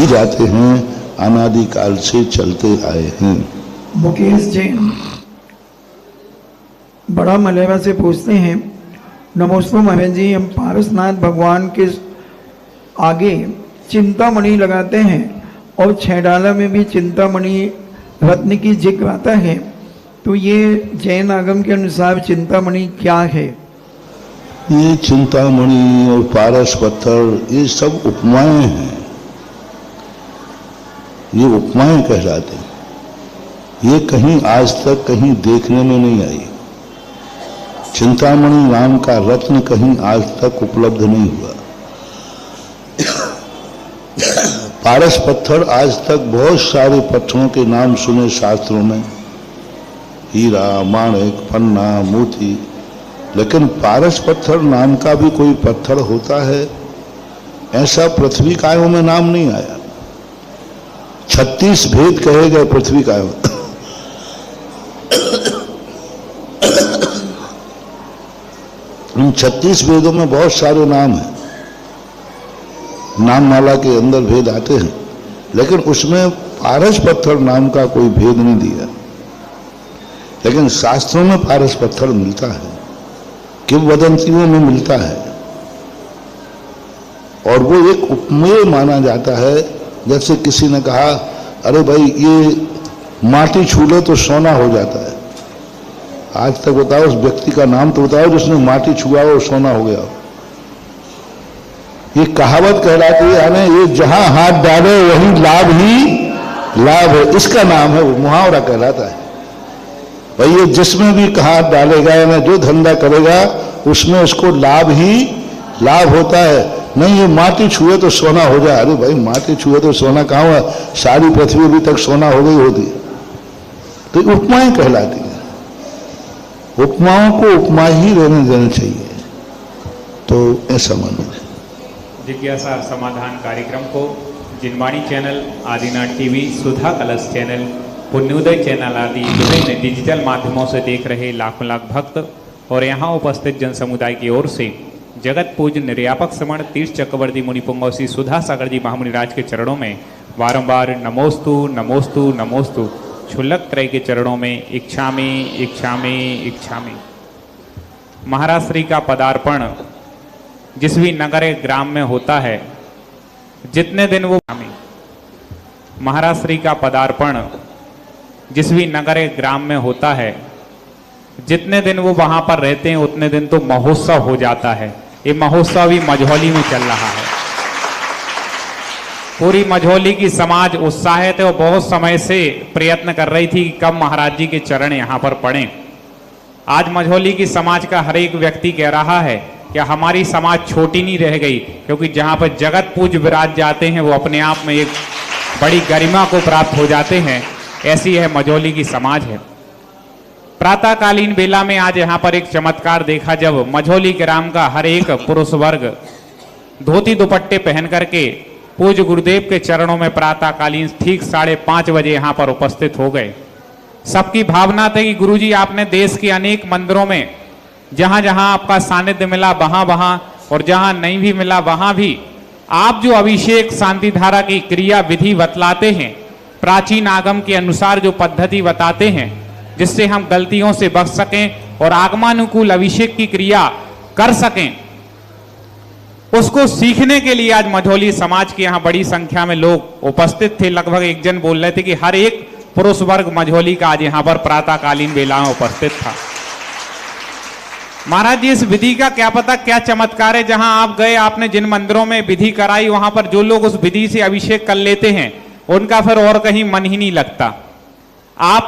ही जाते हैं, अनादिकाल से चलते आए हैं। मुकेश जैन बड़ा मलेवा से पूछते हैं, नमोस्तु महाराज जी, हम पारसनाथ भगवान के आगे चिंतामणि लगाते हैं और छैडाला में भी चिंतामणि रत्न की जिक्र आता है, तो ये जैन आगम के अनुसार चिंतामणि क्या है? ये चिंतामणि और पारस पत्थर ये सब उपमाएं हैं, ये उपमाएं कहलाते हैं। ये कहीं आज तक कहीं देखने में नहीं आई। चिंतामणि नाम का रत्न कहीं आज तक उपलब्ध नहीं हुआ। पारस पत्थर आज तक बहुत सारे पत्थरों के नाम सुने शास्त्रों में, हीरा, माणिक, पन्ना, मोती, लेकिन पारस पत्थर नाम का भी कोई पत्थर होता है ऐसा पृथ्वी कायों में नाम नहीं आया। 36 भेद कहे गए पृथ्वी कायों में। इन 36 भेदों में बहुत सारे नाम हैं, नाम माला के अंदर भेद आते हैं, लेकिन उसमें पारस पत्थर नाम का कोई भेद नहीं दिया। लेकिन शास्त्रों में पारस पत्थर मिलता है, किंवदंतियों में मिलता है, और वो एक उपमेय माना जाता है। जैसे किसी ने कहा, अरे भाई ये माटी छू ले तो सोना हो जाता है। आज तक बताओ उस व्यक्ति का नाम तो बताओ जिसने माटी छुआ और सोना हो गया। ये कहावत कहलाती है, यानी ये जहां हाथ डाले वही लाभ ही लाभ है, इसका नाम है, वो मुहावरा कहलाता है। भाई ये जिसमें भी हाथ डालेगा या जो धंधा करेगा उसमें उसको लाभ ही लाभ होता है। नहीं ये माटी छुए तो सोना हो जाए, अरे भाई माटी छुए तो सोना कहाँ हुआ, सारी पृथ्वी अभी तक सोना हो गई होती। तो उपमाएं कहलाती है, उपमाओं को उपमा ही रहने देना चाहिए, तो ऐसा मानो। जिज्ञासा समाधान कार्यक्रम को जिनवाणी चैनल, आदिनाथ टीवी, सुधा कलश चैनल, पुण्योदय चैनल आदि विभिन्न डिजिटल माध्यमों से देख रहे लाखों लाख भक्त और यहाँ उपस्थित जन समुदाय की ओर से जगत पूज्य निर्यापक श्रमण तीर्थ चक्रवर्ती मुनिपुंगव श्री सुधा सागर जी महामुनिराज के चरणों में बारंबार नमोस्तु नमोस्तु नमोस्तु क्षुल्लक त्रय के चरणों में इच्छामि इच्छामि इच्छामि। महाराज श्री का पदार्पण जिस भी नगर ग्राम में होता है, जितने दिन वो महाराज श्री का पदार्पण जिस भी नगर ग्राम में होता है, जितने दिन वो वहां पर रहते हैं उतने दिन तो महोत्सव हो जाता है। ये महोत्सव ही मझौली में चल रहा है। पूरी मझौली की समाज उत्साहित है और बहुत समय से प्रयत्न कर रही थी कि कब महाराज जी के चरण यहाँ पर पड़ें। आज मझौली की समाज का हर एक व्यक्ति कह रहा है कि हमारी समाज छोटी नहीं रह गई, क्योंकि जहाँ पर जगत पूज्य विराज जाते हैं वो अपने आप में एक बड़ी गरिमा को प्राप्त हो जाते हैं। ऐसी है मझौली की समाज है। प्रातःकालीन बेला में आज यहाँ पर एक चमत्कार देखा, जब मझौली ग्राम का हर एक पुरुष वर्ग धोती दुपट्टे पहन करके पूज्य गुरुदेव के चरणों में प्रातःकालीन ठीक 5:30 बजे यहाँ पर उपस्थित हो गए। सबकी भावना थी कि गुरुजी आपने देश के अनेक मंदिरों में जहाँ जहाँ आपका सानिध्य मिला वहाँ वहाँ, और जहाँ नहीं भी मिला वहाँ भी आप जो अभिषेक शांति धारा की क्रिया विधि बतलाते हैं, प्राचीन आगम के अनुसार जो पद्धति बताते हैं, जिससे हम गलतियों से बच सकें और आगमानुकूल अभिषेक की क्रिया कर सकें, उसको सीखने के लिए आज मझौली समाज के यहाँ बड़ी संख्या में लोग उपस्थित थे। लगभग एक जन बोल रहे थे कि हर एक पुरुष वर्ग मझौली का आज यहाँ पर प्रातःकालीन बेला में उपस्थित था। महाराज जी इस विधि का क्या पता क्या चमत्कार है, जहां आप गए, आपने जिन मंदिरों में विधि कराई, वहां पर जो लोग उस विधि से अभिषेक कर लेते हैं उनका फिर और कहीं मन ही नहीं लगता। आप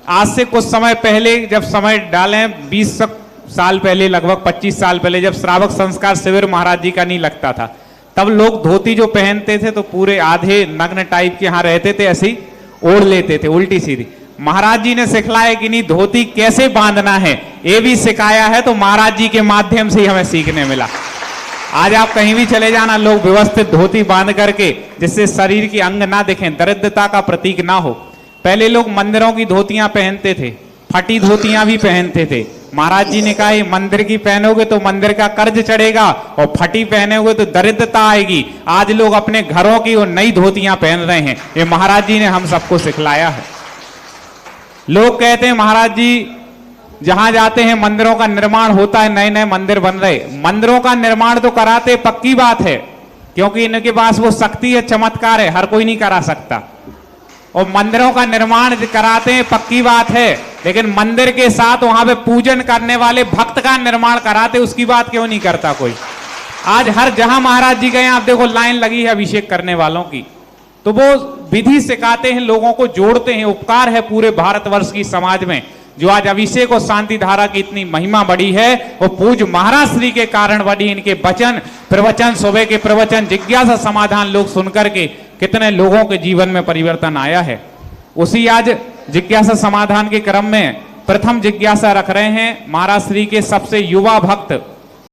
आज से कुछ समय पहले जब समय डालें, 20 साल पहले, लगभग 25 साल पहले, जब श्रावक संस्कार शिविर महाराज जी का नहीं लगता था, तब लोग धोती जो पहनते थे तो पूरे आधे नग्न टाइप के यहाँ रहते थे, ऐसे ही ओढ़ लेते थे उल्टी सीधी। महाराज जी ने सिखलाया कि नहीं धोती कैसे बांधना है ये भी सिखाया है, तो महाराज जी के माध्यम से ही हमें सीखने मिला। आज आप कहीं भी चले जाना, लोग व्यवस्थित धोती बांध करके, जिससे शरीर की अंग ना दिखें, दरिद्रता का प्रतीक ना हो। पहले लोग मंदिरों की धोतियां पहनते थे, फटी धोतियां भी पहनते थे, महाराज जी ने कहा ये मंदिर की पहनोगे तो मंदिर का कर्ज चढ़ेगा और फटी पहनोगे तो दरिद्रता आएगी। आज लोग अपने घरों की और नई धोतियां पहन रहे हैं, ये महाराज जी ने हम सबको सिखलाया है। लोग कहते हैं महाराज जी जहां जाते हैं मंदिरों का निर्माण होता है, नए नए मंदिर बन रहे, मंदिरों का निर्माण तो कराते पक्की बात है, क्योंकि इनके पास वो शक्ति है, चमत्कार है, हर कोई नहीं करा सकता। और मंदिरों का निर्माण कराते हैं पक्की बात है, लेकिन मंदिर के साथ वहां पे पूजन करने वाले भक्त का निर्माण कराते, उसकी बात क्यों नहीं करता कोई। आज हर जहां महाराज जी गए आप देखो लाइन लगी है अभिषेक करने वालों की, तो वो विधि सिखाते हैं, लोगों को जोड़ते हैं। उपकार है पूरे भारतवर्ष की समाज में जो आज अभिषेक और शांति धारा की इतनी महिमा बढ़ी है, वो पूज्य महाराज श्री के कारण बढ़ी। इनके वचन प्रवचन, सुबह के प्रवचन, जिज्ञासा समाधान लोग सुनकर के कितने लोगों के जीवन में परिवर्तन आया है। उसी आज जिज्ञासा समाधान के क्रम में प्रथम जिज्ञासा रख रहे हैं महाराज श्री के सबसे युवा भक्त